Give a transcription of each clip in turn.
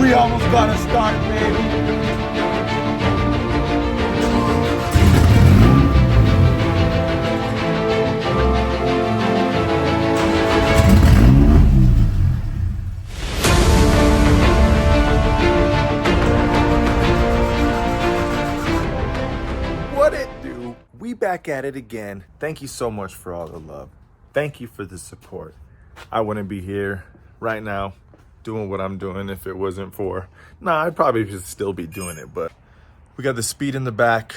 We almost got a start, baby. What it do? We back at it again. Thank you so much for all the love. Thank you for the support. I wouldn't be here right now doing what I'm doing if it wasn't for, I'd probably still be doing it, but we got the speed in the back.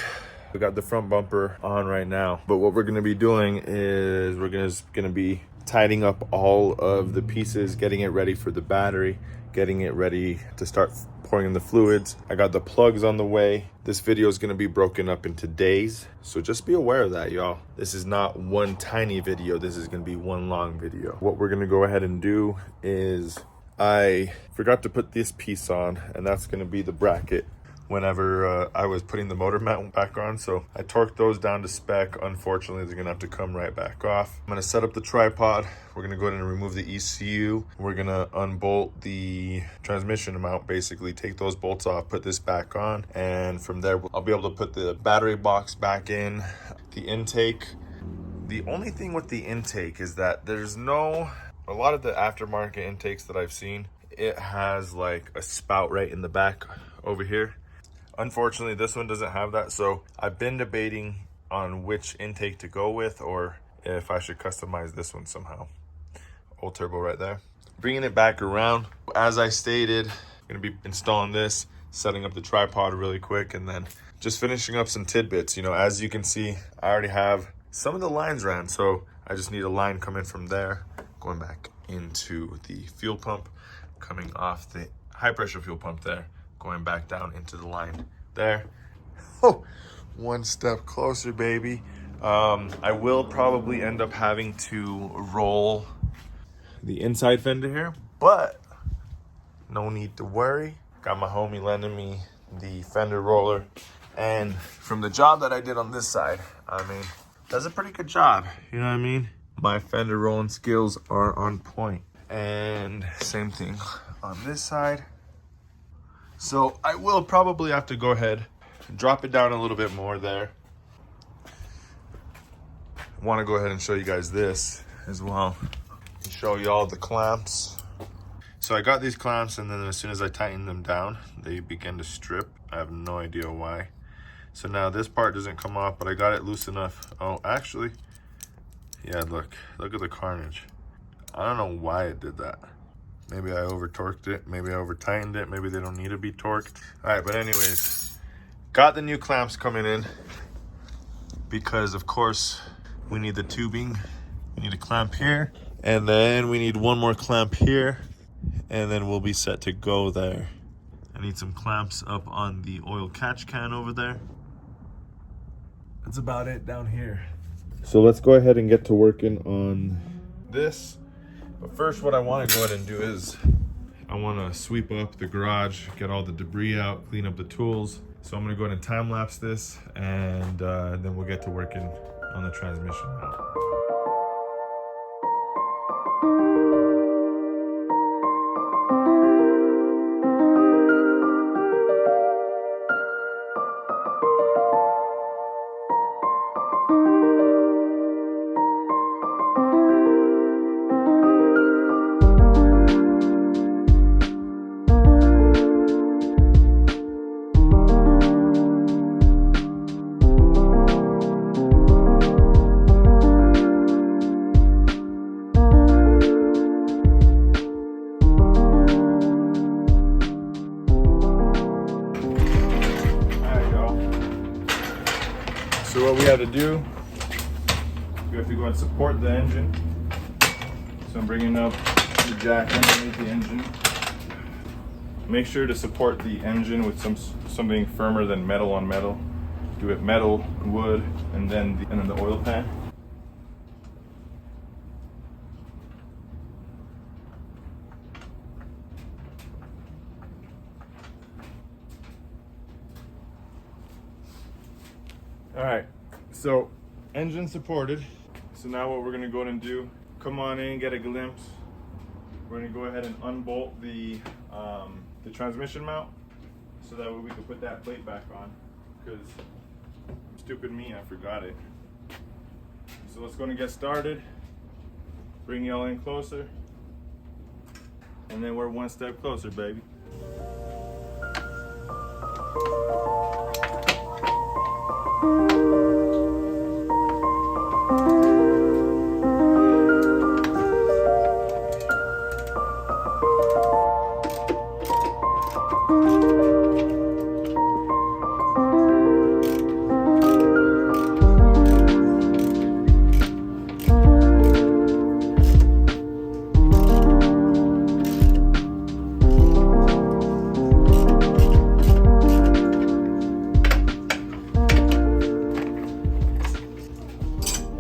We got the front bumper on right now. But what we're gonna be doing is we're gonna be tidying up all of the pieces, getting it ready for the battery, getting it ready to start pouring in the fluids. I got the plugs on the way. This video is gonna be broken up into days, so just be aware of that, y'all. This is not one tiny video. This is gonna be one long video. What we're gonna go ahead and do is I forgot to put this piece on, and that's gonna be the bracket whenever I was putting the motor mount back on. So I torqued those down to spec. Unfortunately, they're gonna have to come right back off. I'm gonna set up the tripod. We're gonna go ahead and remove the ECU. We're gonna unbolt the transmission mount, basically take those bolts off, put this back on, and from there I'll be able to put the battery box back in. The intake, the only thing with the intake is that a lot of the aftermarket intakes that I've seen, it has like a spout right in the back over here. Unfortunately, this one doesn't have that, so I've been debating on which intake to go with, or if I should customize this one somehow. Old turbo right there. Bringing it back around, as I stated, I'm gonna be installing this, setting up the tripod really quick, and then just finishing up some tidbits. You know, as you can see, I already have some of the lines ran, so I just need a line coming from there, going back into the fuel pump, coming off the high pressure fuel pump there, going back down into the line there. Oh, one step closer, baby. I will probably end up having to roll the inside fender here, but no need to worry. Got my homie lending me the fender roller, and from the job that I did on this side, I mean, does a pretty good job, you know what I mean? My fender rolling skills are on point. And same thing on this side. So I will probably have to go ahead and drop it down a little bit more there. I want to go ahead and show you guys this as well. Show you all the clamps. So I got these clamps, and then as soon as I tighten them down, they begin to strip. I have no idea why. So now this part doesn't come off, but I got it loose enough. Oh, actually, yeah, look at the carnage. I don't know why it did that. Maybe I over torqued it, maybe I over tightened it, maybe they don't need to be torqued. All right, but anyways, got the new clamps coming in because of course we need the tubing. We need a clamp here, and then we need one more clamp here, and then we'll be set to go there. I need some clamps up on the oil catch can over there. That's about it down here. So let's go ahead and get to working on this. But first, what I want to go ahead and do is I want to sweep up the garage, get all the debris out, clean up the tools. So I'm going to go ahead and time lapse this, and then we'll get to working on the transmission now. So what we have to do, we have to go and support the engine. So I'm bringing up the jack underneath the engine. Make sure to support the engine with something firmer than metal on metal. Do it metal, wood, and then the oil pan. All right, so engine supported. So now what we're gonna go ahead and do, come on in, get a glimpse. We're gonna go ahead and unbolt the the transmission mount, so that way we can put that plate back on, because stupid me, I forgot it. So let's go and get started, bring y'all in closer, and then we're one step closer, baby.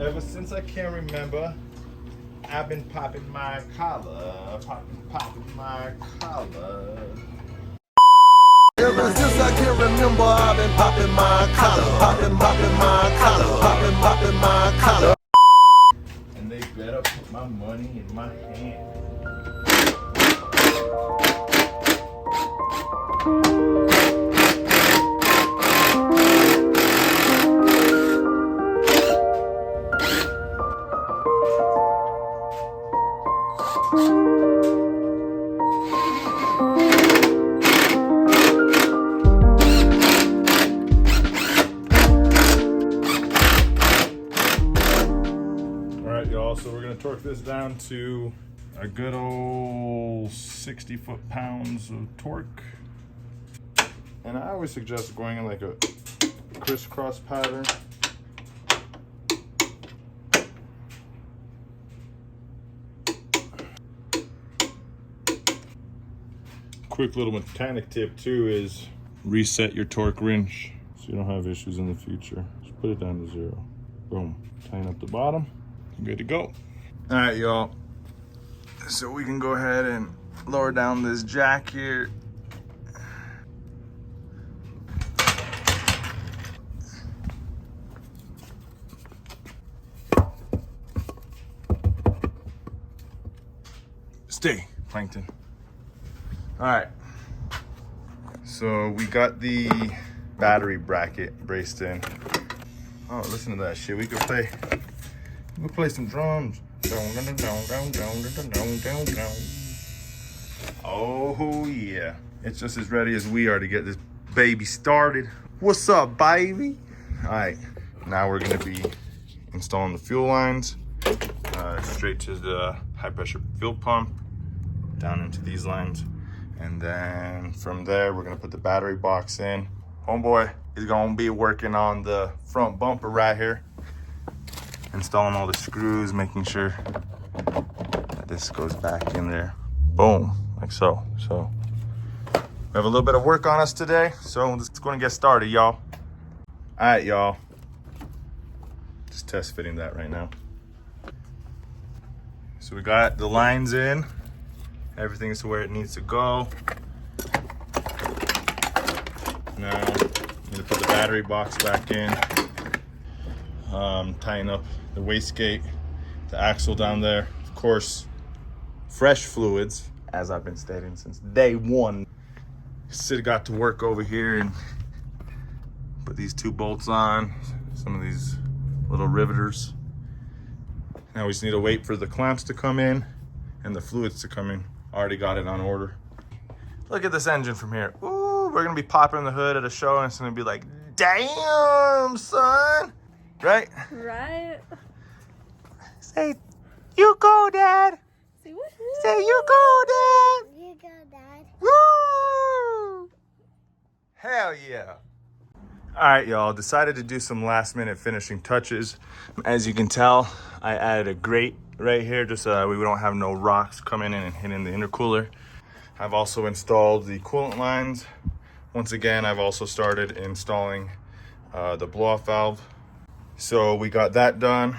Ever since I can remember, I've been popping my collar, popping my collar. Ever since I can remember, I've been popping my collar, popping my collar, popping my collar. And they better put my money in my hand. So we're gonna torque this down to a good old 60 foot-pounds of torque. And I always suggest going in like a crisscross pattern. Quick little mechanic tip too is reset your torque wrench so you don't have issues in the future. Just put it down to 0. Boom. Tighten up the bottom. Good to go. All right, y'all. So we can go ahead and lower down this jack here. Stay, Plankton. All right. So we got the battery bracket braced in. Oh, listen to that shit. We could play some drums. Oh yeah. It's just as ready as we are to get this baby started. What's up, baby? All right, now we're gonna be installing the fuel lines straight to the high pressure fuel pump, down into these lines. And then from there, we're gonna put the battery box in. Homeboy is gonna be working on the front bumper right here, installing all the screws, making sure that this goes back in there. Boom, like so. So we have a little bit of work on us today, so let's go and get started, y'all. All right, y'all. Just test fitting that right now. So we got the lines in. Everything's to where it needs to go. Now, I'm gonna put the battery box back in. Tying up the wastegate, the axle down there. Of course, fresh fluids, as I've been stating since day one. Sid got to work over here and put these 2 bolts on, some of these little riveters. Now we just need to wait for the clamps to come in and the fluids to come in. Already got it on order. Look at this engine from here. Ooh, we're gonna be popping the hood at a show and it's gonna be like, damn, son. Right? Right. Say, you go, Dad. Say, what? Say, you go, Dad. You go, Dad. Woo! Hell yeah. All right, y'all, decided to do some last minute finishing touches. As you can tell, I added a grate right here, just so we don't have no rocks coming in and hitting the intercooler. I've also installed the coolant lines. Once again, I've also started installing the blow-off valve. So we got that done.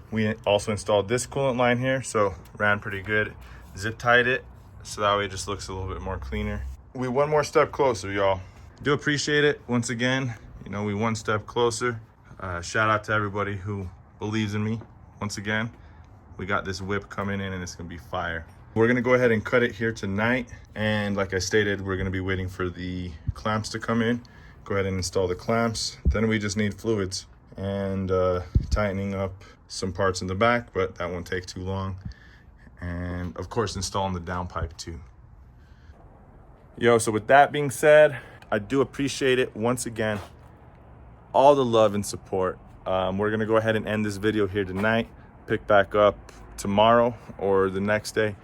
We also installed this coolant line here, so ran pretty good. Zip tied it, so that way it just looks a little bit more cleaner. We one more step closer, y'all. Do appreciate it once again. You know, we one step closer. Shout out to everybody who believes in me once again. We got this whip coming in and it's gonna be fire. We're gonna go ahead and cut it here tonight. And like I stated, we're gonna be waiting for the clamps to come in. Go ahead and install the clamps. Then we just need fluids and tightening up some parts in the back, but that won't take too long. And of course, installing the downpipe too. Yo, so with that being said, I do appreciate it once again, all the love and support. We're gonna go ahead and end this video here tonight, pick back up tomorrow or the next day.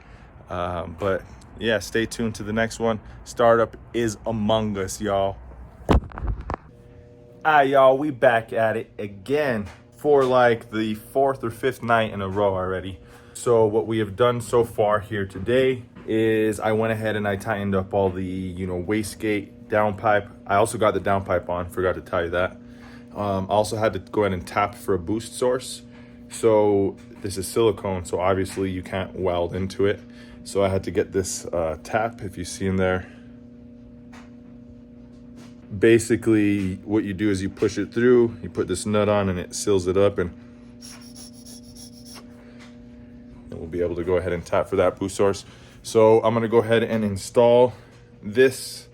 But yeah, stay tuned to the next one. Startup is among us, y'all. Y'all, we back at it again for like the 4th or 5th night in a row already. So what we have done so far here today is I went ahead and I tightened up all the, wastegate, downpipe. I also got the downpipe on, forgot to tell you that. I also had to go ahead and tap for a boost source. So this is silicone, so obviously you can't weld into it. So I had to get this tap, if you see in there. Basically, what you do is you push it through, you put this nut on and it seals it up, and we'll be able to go ahead and tap for that boost source. So I'm gonna go ahead and install this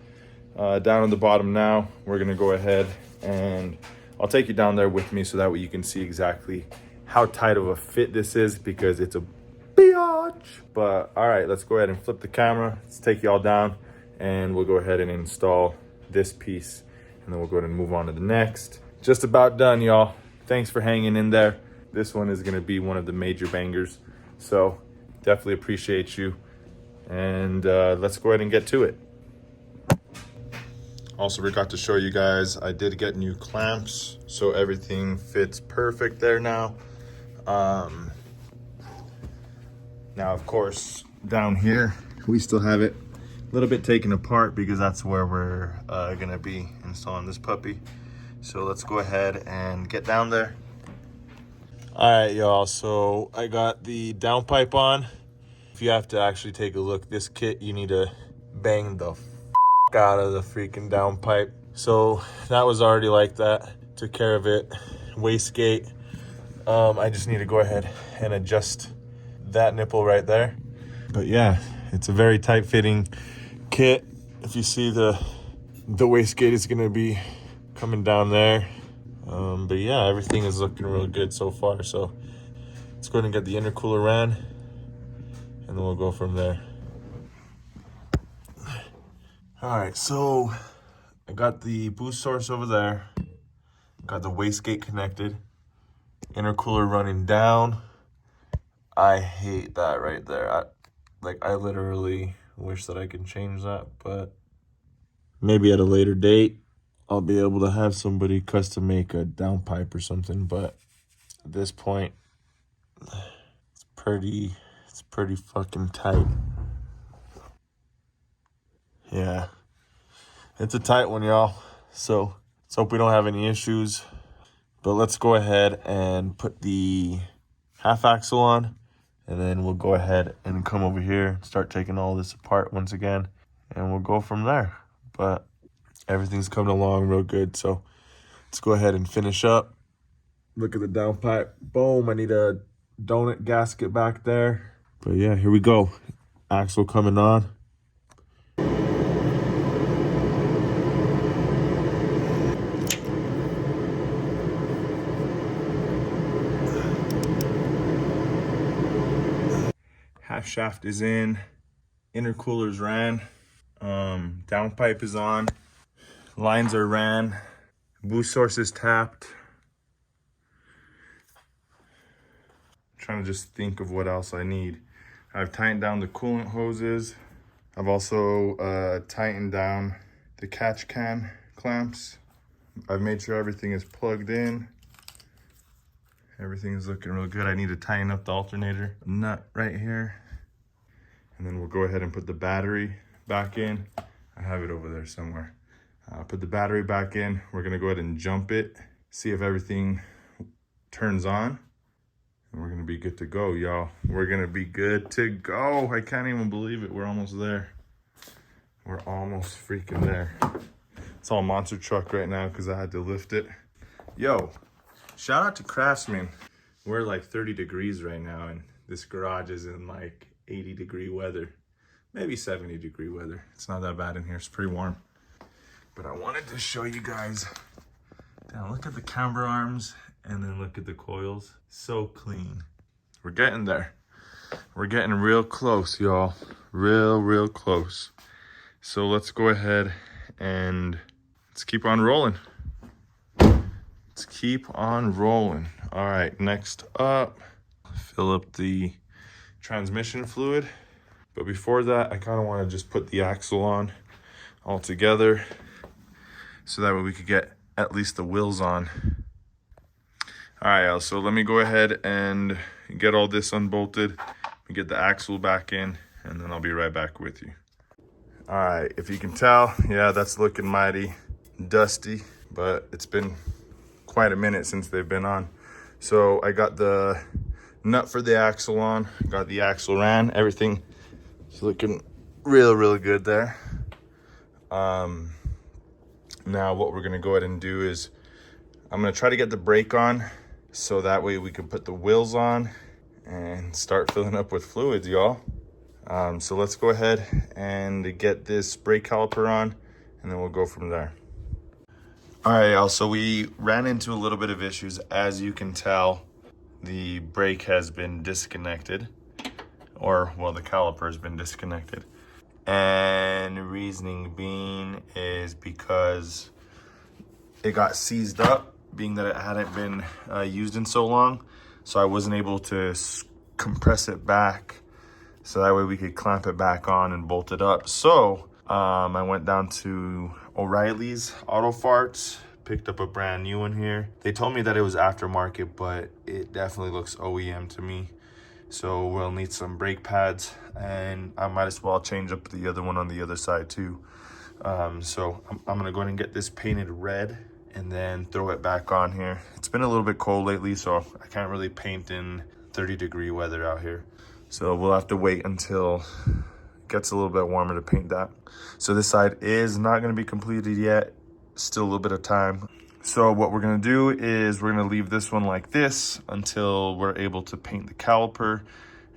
down at the bottom now. We're gonna go ahead and I'll take you down there with me so that way you can see exactly how tight of a fit this is, because it's a biatch. But all right, let's go ahead and flip the camera. Let's take you all down and we'll go ahead and install this piece, and then we'll go ahead and move on to the next. Just about done, y'all. Thanks for hanging in there. This one is gonna be one of the major bangers, so definitely appreciate you. And let's go ahead and get to it. Also forgot to show you guys, I did get new clamps, so everything fits perfect there now. Now of course, down here, we still have it a little bit taken apart because that's where we're gonna be installing this puppy. So let's go ahead and get down there. All right, y'all, so I got the downpipe on. If you have to actually take a look, this kit, you need to bang the out of the freaking downpipe. So that was already like that, took care of it. Wastegate, I just need to go ahead and adjust that nipple right there. But yeah, it's a very tight fitting kit. If you see the wastegate is gonna be coming down there. But yeah, everything is looking real good so far. So let's go ahead and get the intercooler ran and then we'll go from there. All right, so I got the boost source over there, got the wastegate connected, intercooler running down. I hate that right there. I literally wish that I could change that, but maybe at a later date I'll be able to have somebody custom make a downpipe or something. But at this point, it's pretty fucking tight. Yeah, it's a tight one, y'all. So let's hope we don't have any issues. But let's go ahead and put the half axle on, and then we'll go ahead and come over here, start taking all this apart once again, and we'll go from there. But everything's coming along real good, so let's go ahead and finish up. Look at the downpipe. Boom, I need a donut gasket back there. But yeah, here we go. Axle coming on. Half shaft is in, intercoolers ran, downpipe is on, lines are ran, boost source is tapped. I'm trying to just think of what else I need. I've tightened down the coolant hoses. I've also tightened down the catch can clamps. I've made sure everything is plugged in. Everything is looking real good. I need to tighten up the alternator nut right here. And then we'll go ahead and put the battery back in. I have it over there somewhere. Put the battery back in. We're gonna go ahead and jump it, see if everything turns on. And we're gonna be good to go, y'all. We're gonna be good to go. I can't even believe it. We're almost there. We're almost freaking there. It's all monster truck right now because I had to lift it. Yo, shout out to Craftsman. We're like 30 degrees right now and This garage is in like 80-degree weather, maybe 70-degree weather. It's not that bad in here, it's pretty warm. But I wanted to show you guys, now look at the camber arms and then look at the coils, so clean. We're getting there. We're getting real close, y'all, real close. So let's go ahead and let's keep on rolling. Let's keep on rolling. All right, next up, fill up the transmission fluid. But before that, I kind of want to just put the axle on all together so that way we could get at least the wheels on. All right, y'all, so let me go ahead and get all this unbolted, get the axle back in, and then I'll be right back with you. All right, if you can tell, yeah, that's looking mighty dusty, but it's been quite a minute since they've been on. So I got the nut for the axle on, got the axle ran, everything is looking real good there. Now what we're gonna go ahead and do is I'm gonna try to get the brake on so that way we can put the wheels on and start filling up with fluids, y'all. So let's go ahead and get this brake caliper on and then we'll go from there. All right, y'all, so we ran into a little bit of issues. As you can tell, the brake has been disconnected, or well, the caliper has been disconnected. And the reasoning being is because it got seized up, being that it hadn't been used in so long. So I wasn't able to compress it back so that way we could clamp it back on and bolt it up. So I went down to O'Reilly's Auto Farts, picked up a brand new one here. They told me that it was aftermarket, but it definitely looks OEM to me. So we'll need some brake pads, and I might as well change up the other one on the other side too. So I'm gonna go ahead and get this painted red and then throw it back on here. It's been a little bit cold lately, so I can't really paint in 30-degree weather out here. So we'll have to wait until it gets a little bit warmer to paint that. So this side is not gonna be completed yet, still a little bit of time. So what we're gonna do is we're gonna leave this one like this until we're able to paint the caliper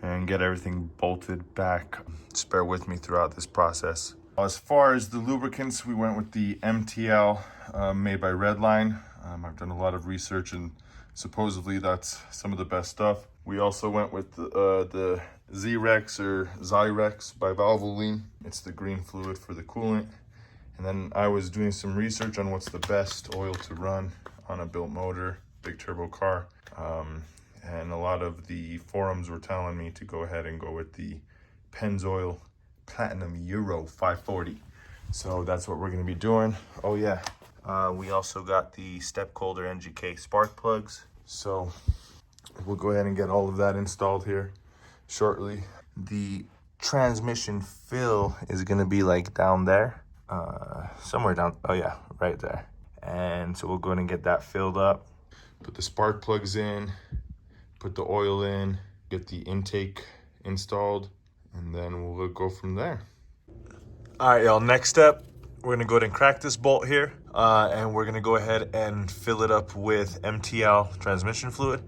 and get everything bolted back. Just bear with me throughout this process. As far as the lubricants, we went with the MTL made by Redline. I've done a lot of research and supposedly that's some of the best stuff. We also went with the Z-Rex or Zyrex by Valvoline. It's the green fluid for the coolant. And then I was doing some research on what's the best oil to run on a built motor, big turbo car. And a lot of the forums were telling me to go ahead and go with the Pennzoil Platinum Euro 540. So that's what we're gonna be doing. Oh yeah, we also got the Step Colder NGK spark plugs. So we'll go ahead and get all of that installed here shortly. The transmission fill is gonna be like down there. Somewhere down, oh yeah, right there. And so we'll go ahead and get that filled up, put the spark plugs in, put the oil in, get the intake installed, and then we'll go from there. All right, y'all, next step, we're gonna go ahead and crack this bolt here, and we're gonna go ahead and fill it up with MTL transmission fluid.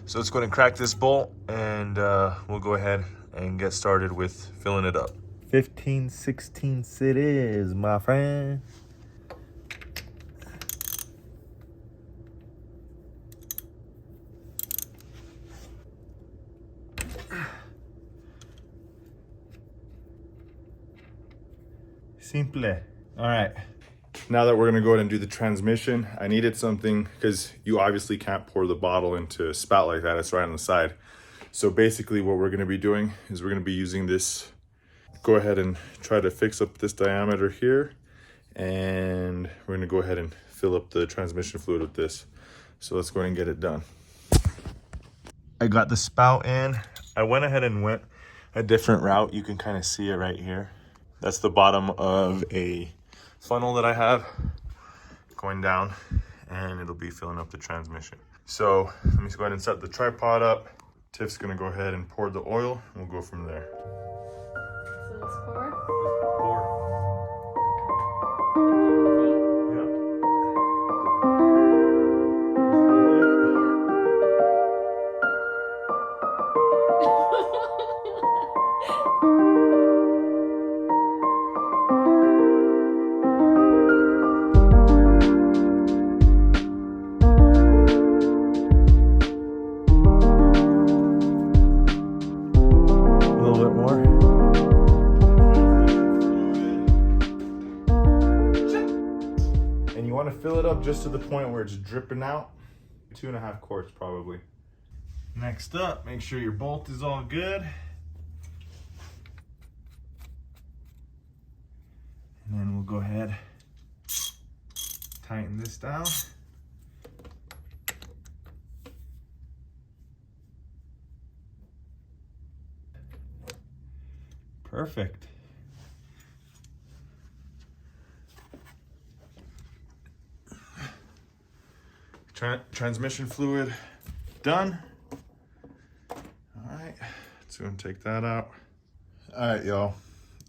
So let's go ahead and crack this bolt, and we'll go ahead and get started with filling it up. 15/16 it is, my friend. Simple. All right. Now that we're gonna go ahead and do the transmission, I needed something because you obviously can't pour the bottle into a spout like that. It's right on the side. So basically what we're gonna be doing is we're gonna be using this. Go ahead and try to fix up this diameter here, and we're gonna go ahead and fill up the transmission fluid with this. So let's go ahead and get it done. I got the spout in. I went ahead and went a different route. You can kind of see it right here. That's the bottom of a funnel that I have going down, and it'll be filling up the transmission. So let me go ahead and set the tripod up. Tiff's gonna go ahead and pour the oil, and we'll go from there. So let's pour. up just to the point where it's dripping out. 2.5 quarts probably. Next up, make sure your bolt is all good. And then we'll go ahead, tighten this down. Perfect. Transmission fluid done. All right, let's go and take that out. All right, y'all.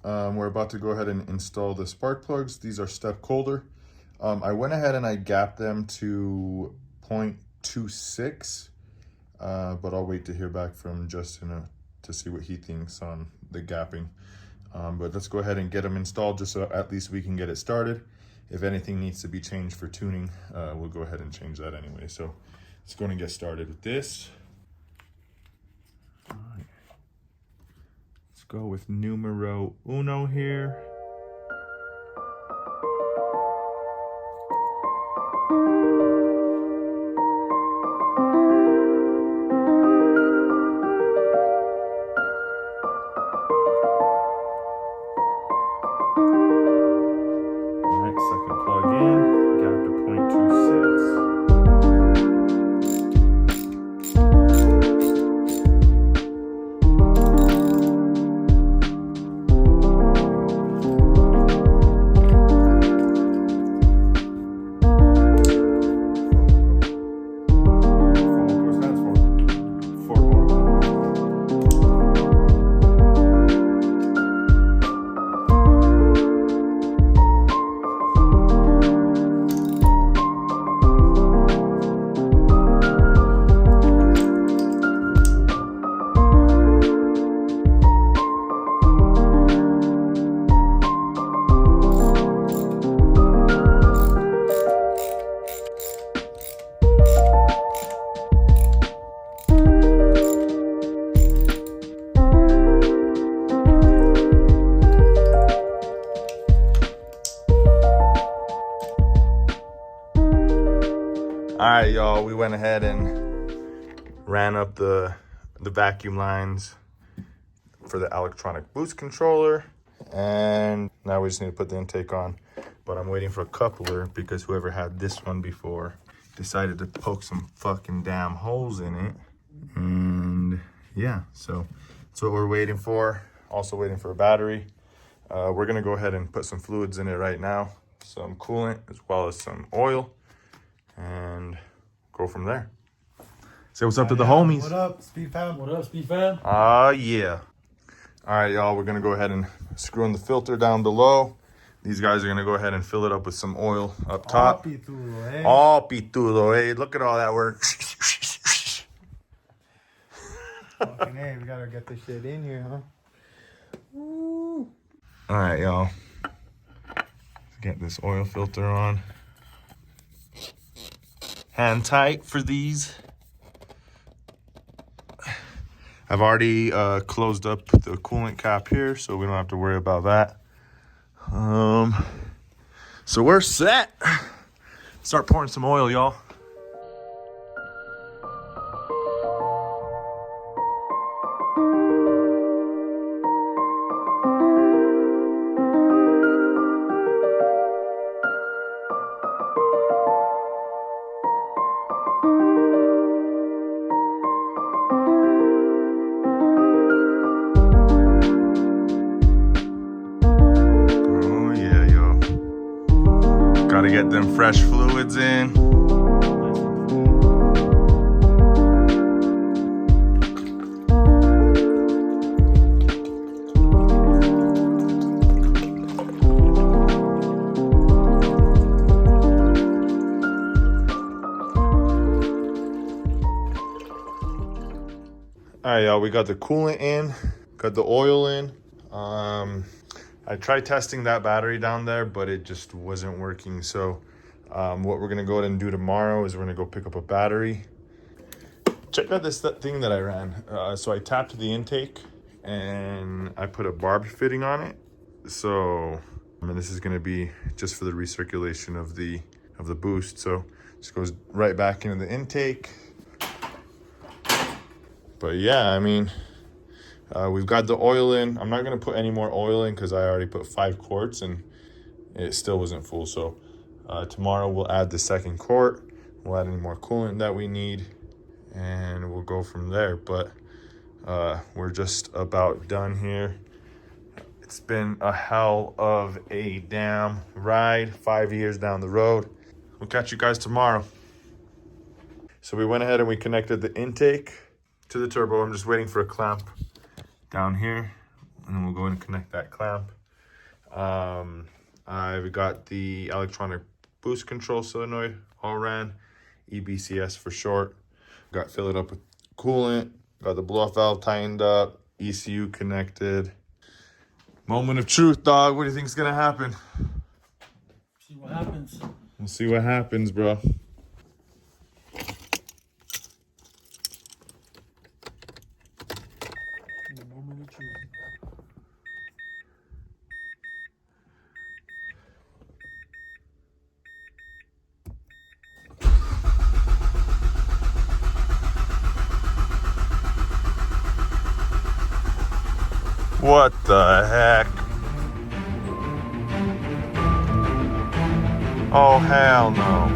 We're about to go ahead and install the spark plugs. These are step colder. I went ahead and I gapped them to 0.26, but I'll wait to hear back from Justin to see what he thinks on the gapping. But let's go ahead and get them installed just so at least we can get it started. If anything needs to be changed for tuning, we'll go ahead and change that anyway. So let's go and get started with this. All right. Let's go with numero uno here. All right, y'all, we went ahead and ran up the vacuum lines for the electronic boost controller, and now we just need to put the intake on. But I'm waiting for a coupler because whoever had this one before decided to poke some fucking damn holes in it. And yeah, so that's what we're waiting for. Also waiting for a battery. We're gonna go ahead and put some fluids in it right now, some coolant as well as some oil, and go from there. Say what's up to the homies. What up, Speed Fam? What up, Speed Fam? Yeah. All right, y'all, we're gonna go ahead and screw in the filter down below. These guys are gonna go ahead and fill it up with some oil up top. All pitudo, eh? Look at all that work. Fucking hey, we gotta get this shit in here, huh? Woo. All right, y'all. Let's get this oil filter on. Hand tight for these. I've already closed up the coolant cap here, so we don't have to worry about that. So we're set. Start pouring some oil, y'all. Gotta get them fresh fluids in. All right, y'all, we got the coolant in, got the oil in. I tried testing that battery down there, but it just wasn't working. So what we're gonna go ahead and do tomorrow is we're gonna go pick up a battery. Check out this thing that I ran. So I tapped the intake and I put a barb fitting on it. So I mean, this is gonna be just for the recirculation of the of the boost. So just goes right back into the intake. But yeah, I mean, we've got the oil in. I'm not gonna put any more oil in because I already put 5 quarts and it still wasn't full. So tomorrow we'll add the second quart. We'll add any more coolant that we need and we'll go from there. But we're just about done here. It's been a hell of a damn ride, 5 years down the road. We'll catch you guys tomorrow. So we went ahead and we connected the intake to the turbo. I'm just waiting for a clamp down here and then we'll go and connect that clamp. I've got the electronic boost control solenoid all ran, EBCS for short. Got fill it up with coolant, got the blow off valve tightened up, ECU connected. Moment of truth, dog. What do you think is gonna happen? See what happens. We'll see what happens, bro. The moment of truth. What the heck? Oh, hell no.